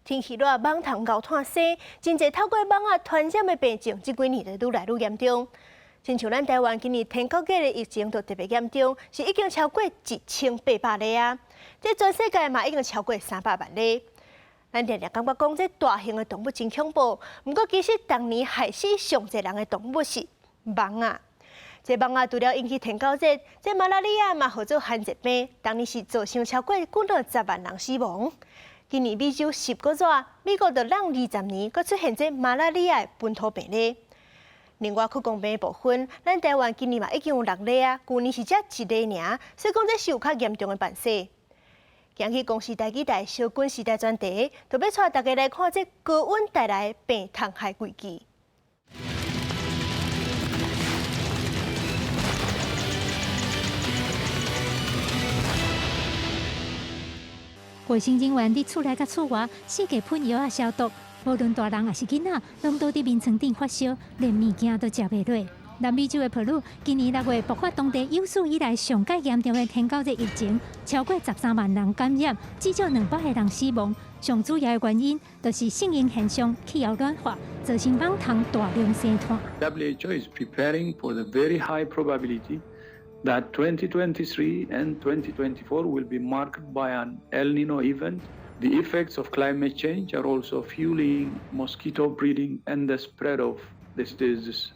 天气热，蠓虫咬炭生，真侪透过蠓仔传染的病症，这几年就愈来愈严重。亲像咱台湾今年天狗节的疫情就特别严重，是已经超过1800例啊！这全世界嘛已经超过300万例。咱常常感觉讲这大型的动物真恐怖，不过其实当年害死上侪人的动物是蠓仔。这蠓仔除了引起天狗节，这马拉利亚嘛号做罕疾病，当年是造成超过10万人死亡。今年美洲10个月，美国就让20年，佮出现这马拉利亚本土病例。另外，去公病的部分，咱台湾今年嘛已经有6例啊，去年是才1例尔，所以讲这是有较严重的病势。今日公司台记台小军时代专题，就要带大家来看这高温带来的病虫害危机。卫生人员伫厝内甲厝外四界喷药消毒，无论大人也是囡仔，拢倒伫眠床顶发烧，连物件都食袂落。南美洲的普鲁今年6月爆发当地有史以来上界严重的天狗节疫情，超过13万人感染，至少200个人死亡。上主要的原因就是性因现象、气候暖化，造成蠓虫大量生产。WHO is preparing for the very high probability that 2023 and 2024 will be marked by an El Nino event. The effects of climate change are also fueling mosquito breeding and the spread of this disease.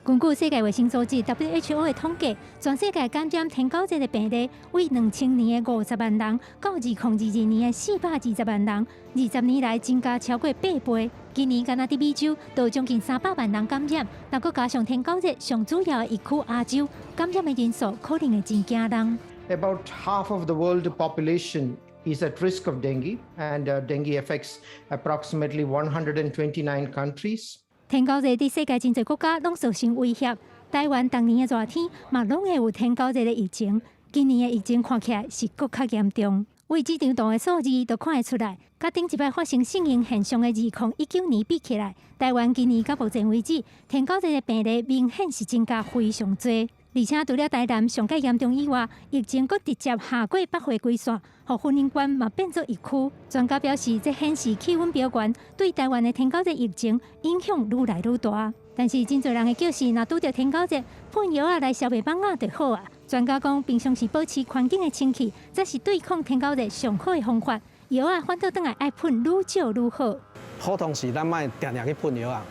根据世界卫生组织 WHO 的统计，全世界感染天狗节的病例为2000年的50万人到2022年的420万人，20年来增加超过8倍。今年敢若伫美洲都有将近300万人感染，若搁加上天狗节上主要的疫区亚洲，感染的人数可能会真惊人。About half of the world population is at risk of dengue, and dengue affects approximately 129 countries. 天狗节伫世界真侪国家拢造成威胁，台湾当年的热天嘛拢会有天狗节的疫情，今年的疫情看起来是搁较严重。为这张图的数字就看得出来，甲顶一摆发生性因现象的2019年比起来，台湾今年到目前为止，天狗节的病例明显是增加非常多。而且除了台南上界严重以外，疫情阁直接下过北回归线，互婚姻关嘛变作疫区。专家表示，这显示气温飙悬对台湾的天狗节疫情影响愈来愈大。但是真侪人的叫是，若拄着天狗节，喷药来消灭蠓仔就好啊。专家讲，平常时保持环境的清气，才是对抗天狗节上好的方法。药反倒转来爱喷愈少愈好。普通时咱莫定定去喷药啊。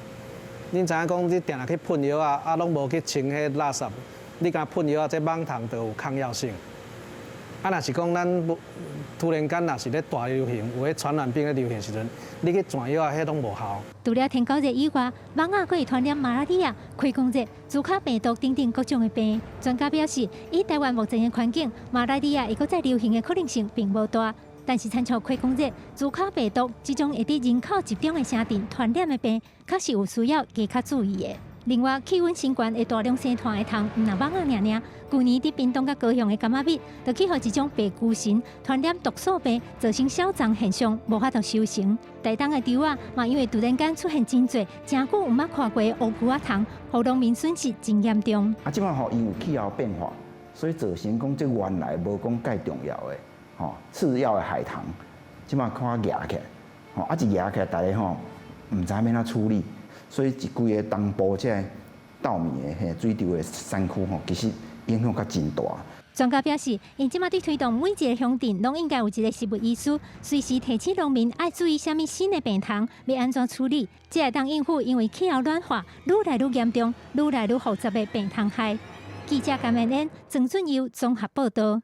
恁知影讲，你定定去喷药啊，拢无去清迄垃圾。你敢喷药啊？这蠓虫就有抗药性。啊，若是讲咱突然间若是咧大流行，有迄传染病咧流行时阵，你去转药啊，迄拢无效。除了天狗节以外，蠓仔可以传染马拉利亚、溃疡热、猪卡病毒等等各种的病。专家表示，以台湾目前的环境，马拉利亚会搁再流行的可能性并无大。但是，参照溃疡热、猪卡病毒这种会伫人口集中的城镇传染的病，确实有需要加较注意的。另外，气温升悬会大量生团的虫，毋若蠓仔尔。去年伫屏东甲高雄的柑仔蜜，就去互一种白菇神传染毒素病，造成小脏现象无法度收成。台东的稻仔嘛，因为突然间出现真侪真久毋捌看过的乌龟仔虫，互农民损失真严重。即摆因有气候变化，所以造成讲这原来无讲介重要的次要的海棠，即摆看压起来，一压起来，大家毋知要怎处理。所以一规个东部这稻米的水稻的山区其实影响较真大。专家表示，因即马伫推动每一个乡镇拢应该有一个食物医师，随时提醒农民爱注意虾米新的病虫，要安怎处理，才会当应付因为气候暖化愈来愈严重、愈来愈复杂的病虫害。记者甘文恩、郑俊佑综合报道。